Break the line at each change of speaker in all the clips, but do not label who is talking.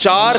4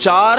4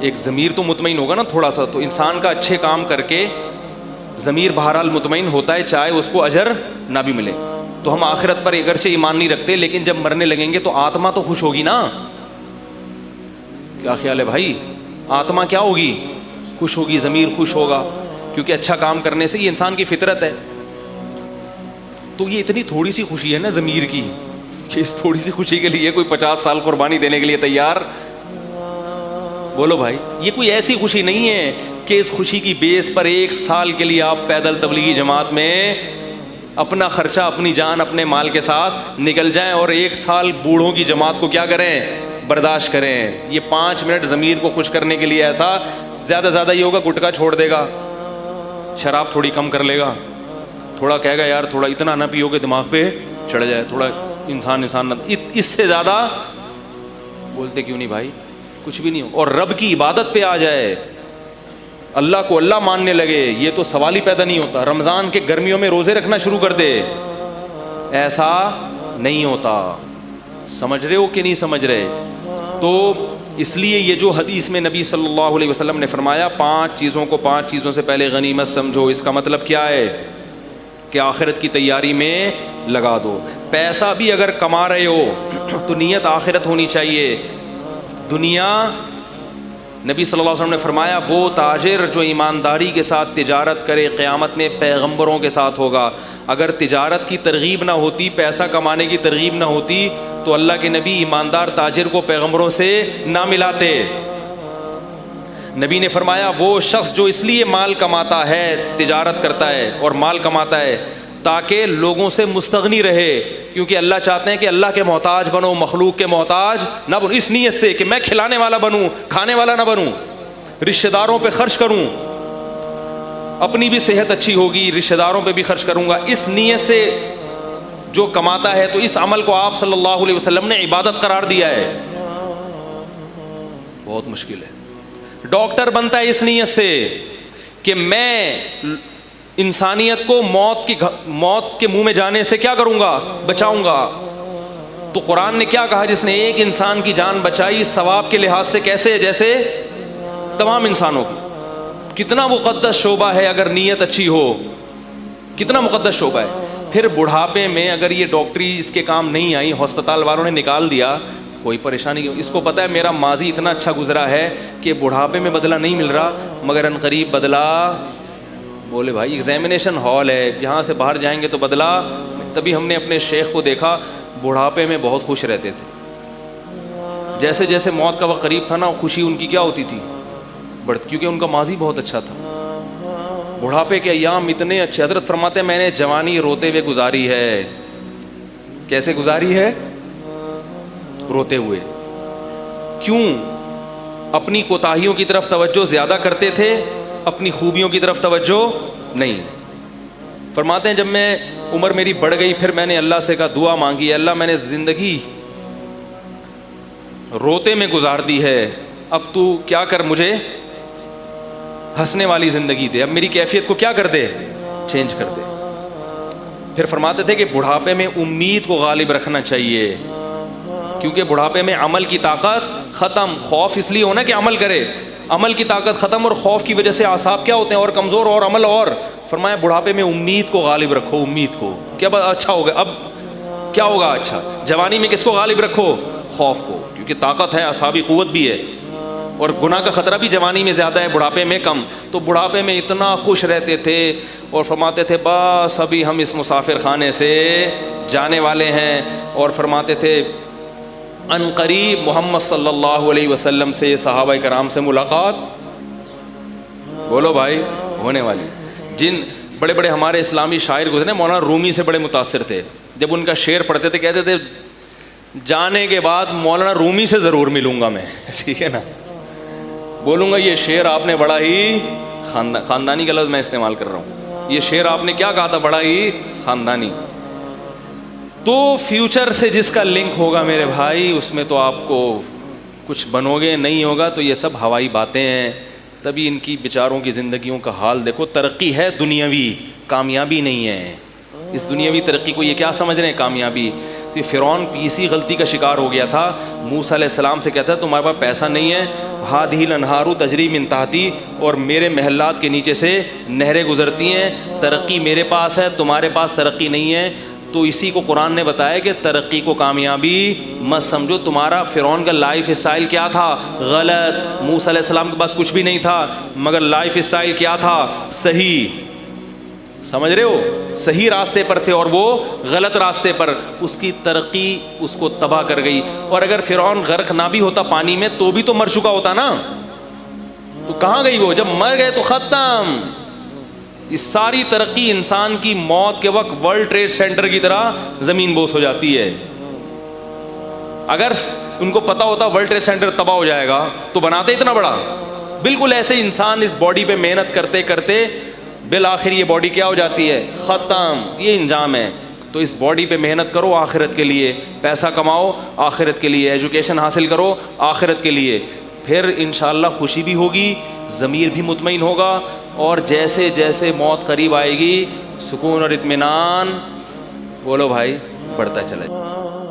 ایک ضمیر تو مطمئن ہوگا نا تھوڑا سا, تو انسان کا اچھے کام کر کے ضمیر بہرحال مطمئن ہوتا ہے چاہے اس کو اجر نہ بھی ملے. تو ہم آخرت پر اگرچہ ایمان نہیں رکھتے لیکن جب مرنے لگیں گے تو آتما تو خوش ہوگی نا. کیا خیال ہے بھائی؟ آتما کیا ہوگی؟ خوش ہوگی, ضمیر خوش ہوگا, کیونکہ اچھا کام کرنے سے یہ انسان کی فطرت ہے. تو یہ اتنی تھوڑی سی خوشی ہے نا ضمیر کی, کہ اس تھوڑی سی خوشی کے لیے کوئی 50 سال قربانی دینے کے لیے تیار. بولو بھائی, یہ کوئی ایسی خوشی نہیں ہے کہ اس خوشی کی بیس پر 1 سال کے لیے آپ پیدل تبلیغی جماعت میں اپنا خرچہ, اپنی جان, اپنے مال کے ساتھ نکل جائیں اور 1 سال بوڑھوں کی جماعت کو کیا کریں, برداشت کریں. یہ 5 منٹ ضمیر کو خوش کرنے کے لیے ایسا زیادہ زیادہ یہ ہوگا, گٹکا چھوڑ دے گا, شراب تھوڑی کم کر لے گا, تھوڑا کہے گا یار تھوڑا اتنا نہ پیو کہ دماغ پہ چڑھ جائے, تھوڑا انسان نہ, اس سے زیادہ بولتے کیوں نہیں بھائی, کچھ بھی نہیں ہو. اور رب کی عبادت پہ آ جائے, اللہ کو اللہ ماننے لگے, یہ تو سوال ہی پیدا نہیں ہوتا. رمضان کے گرمیوں میں روزے رکھنا شروع کر دے, ایسا نہیں ہوتا. سمجھ رہے ہو کہ نہیں سمجھ رہے؟ تو اس لیے یہ جو حدیث میں نبی صلی اللہ علیہ وسلم نے فرمایا 5 چیزوں کو 5 چیزوں سے پہلے غنیمت سمجھو, اس کا مطلب کیا ہے کہ آخرت کی تیاری میں لگا دو. پیسہ بھی اگر کما رہے ہو تو نیت آخرت ہونی چاہیے. دنیا, نبی صلی اللہ علیہ وسلم نے فرمایا وہ تاجر جو ایمانداری کے ساتھ تجارت کرے قیامت میں پیغمبروں کے ساتھ ہوگا. اگر تجارت کی ترغیب نہ ہوتی, پیسہ کمانے کی ترغیب نہ ہوتی تو اللہ کے نبی ایماندار تاجر کو پیغمبروں سے نہ ملاتے. نبی نے فرمایا وہ شخص جو اس لیے مال کماتا ہے, تجارت کرتا ہے اور مال کماتا ہے تاکہ لوگوں سے مستغنی رہے, کیونکہ اللہ چاہتے ہیں کہ اللہ کے محتاج بنو, مخلوق کے محتاج نہ بنو, اس نیت سے کہ میں کھلانے والا بنوں, کھانے والا نہ بنوں, رشتہ داروں پہ خرچ کروں, اپنی بھی صحت اچھی ہوگی, رشتہ داروں پہ بھی خرچ کروں گا. اس نیت سے جو کماتا ہے تو اس عمل کو آپ صلی اللہ علیہ وسلم نے عبادت قرار دیا ہے. بہت مشکل ہے. ڈاکٹر بنتا ہے اس نیت سے کہ میں انسانیت کو موت کے منہ میں جانے سے کیا کروں گا, بچاؤں گا. تو قرآن نے کیا کہا, جس نے ایک انسان کی جان بچائی ثواب کے لحاظ سے کیسے, جیسے تمام انسانوں کی. کتنا مقدس شعبہ ہے اگر نیت اچھی ہو, کتنا مقدس شعبہ ہے. پھر بڑھاپے میں اگر یہ ڈاکٹری اس کے کام نہیں آئی, ہسپتال والوں نے نکال دیا, کوئی پریشانی نہیں. اس کو پتہ ہے میرا ماضی اتنا اچھا گزرا ہے کہ بڑھاپے میں بدلہ نہیں مل رہا, مگر ان قریب بدلہ. بولے بھائی ایگزامینیشن ہال ہے, یہاں سے باہر جائیں گے تو بدلہ. تبھی ہم نے اپنے شیخ کو دیکھا بڑھاپے میں بہت خوش رہتے تھے. جیسے جیسے موت کا وقت قریب تھا نا, خوشی ان کی کیا ہوتی تھی, بڑھتی, کیونکہ ان کا ماضی بہت اچھا تھا. بڑھاپے کے ایام اتنے اچھے. حضرت فرماتے ہیں میں نے جوانی روتے ہوئے گزاری ہے. کیسے گزاری ہے؟ روتے ہوئے. کیوں؟ اپنی کوتاہیوں کی طرف توجہ زیادہ کرتے تھے, اپنی خوبیوں کی طرف توجہ نہیں. فرماتے ہیں جب میں عمر میری بڑھ گئی پھر میں نے اللہ سے کہا, دعا مانگی, اللہ میں نے زندگی روتے میں گزار دی ہے, اب تو کیا کر, مجھے ہنسنے والی زندگی دے, اب میری کیفیت کو کیا کر دے, چینج کر دے. پھر فرماتے تھے کہ بڑھاپے میں امید کو غالب رکھنا چاہیے, کیونکہ بڑھاپے میں عمل کی طاقت ختم. خوف اس لیے ہونا کہ عمل کرے, عمل کی طاقت ختم, اور خوف کی وجہ سے اعصاب کیا ہوتے ہیں, اور کمزور, اور عمل. اور فرمایا بڑھاپے میں امید کو غالب رکھو, امید کو. کیا اچھا ہوگا, اب کیا ہوگا اچھا. جوانی میں کس کو غالب رکھو, خوف کو, کیونکہ طاقت ہے, اعصابی قوت بھی ہے, اور گناہ کا خطرہ بھی جوانی میں زیادہ ہے, بڑھاپے میں کم. تو بڑھاپے میں اتنا خوش رہتے تھے, اور فرماتے تھے بس ابھی ہم اس مسافر خانے سے جانے والے ہیں. اور فرماتے تھے ان قریب محمد صلی اللہ علیہ وسلم سے, صحابہ کرام سے ملاقات, بولو بھائی, ہونے والی. جن بڑے بڑے ہمارے اسلامی شاعر گزرے, مولانا رومی سے بڑے متاثر تھے. جب ان کا شعر پڑھتے تھے کہتے تھے جانے کے بعد مولانا رومی سے ضرور ملوں گا میں, ٹھیک ہے نا, بولوں گا یہ شعر آپ نے بڑا ہی خاندانی کا لفظ میں استعمال کر رہا ہوں, یہ شعر آپ نے کیا کہا تھا, بڑا ہی خاندانی. تو فیوچر سے جس کا لنک ہوگا میرے بھائی, اس میں تو آپ کو کچھ بنو گے, نہیں ہوگا تو یہ سب ہوائی باتیں ہیں. تبھی ان کی بیچاروں کی زندگیوں کا حال دیکھو. ترقی ہے دنیاوی, کامیابی نہیں ہے. اس دنیاوی ترقی کو یہ کیا سمجھ رہے ہیں, کامیابی. تو یہ فرعون اسی غلطی کا شکار ہو گیا تھا. موسیٰ علیہ السلام سے کہتا ہے تمہارے پاس پیسہ نہیں ہے, ہادھِ الانہار تجری من تحتی, اور میرے محلات کے نیچے سے نہریں گزرتی ہیں, ترقی میرے پاس ہے, تمہارے پاس ترقی نہیں ہے. تو اسی کو قرآن نے بتایا کہ ترقی کو کامیابی مت سمجھو. تمہارا فرعون کا لائف اسٹائل کیا تھا؟ غلط. موسیٰ علیہ السلام کے پاس کچھ بھی نہیں تھا, مگر لائف اسٹائل کیا تھا؟ صحیح. سمجھ رہے ہو؟ صحیح راستے پر تھے اور وہ غلط راستے پر. اس کی ترقی اس کو تباہ کر گئی. اور اگر فرعون غرق نہ بھی ہوتا پانی میں تو بھی تو مر چکا ہوتا نا. تو کہاں گئی وہ؟ جب مر گئے تو ختم. اس ساری ترقی انسان کی موت کے وقت ورلڈ ٹریڈ سینٹر کی طرح زمین بوس ہو جاتی ہے. اگر ان کو پتا ہوتا ورلڈ ٹریڈ سینٹر تباہ ہو جائے گا تو بناتے اتنا بڑا. بالکل ایسے انسان اس باڈی پہ محنت کرتے کرتے بالآخر یہ باڈی کیا ہو جاتی ہے؟ ختم. یہ انجام ہے. تو اس باڈی پہ محنت کرو آخرت کے لیے, پیسہ کماؤ آخرت کے لیے, ایجوکیشن حاصل کرو آخرت کے لیے. پھر انشاءاللہ خوشی بھی ہوگی, ضمیر بھی مطمئن ہوگا, اور جیسے جیسے موت قریب آئے گی سکون اور اطمینان بولو بھائی بڑھتا چلا جائے.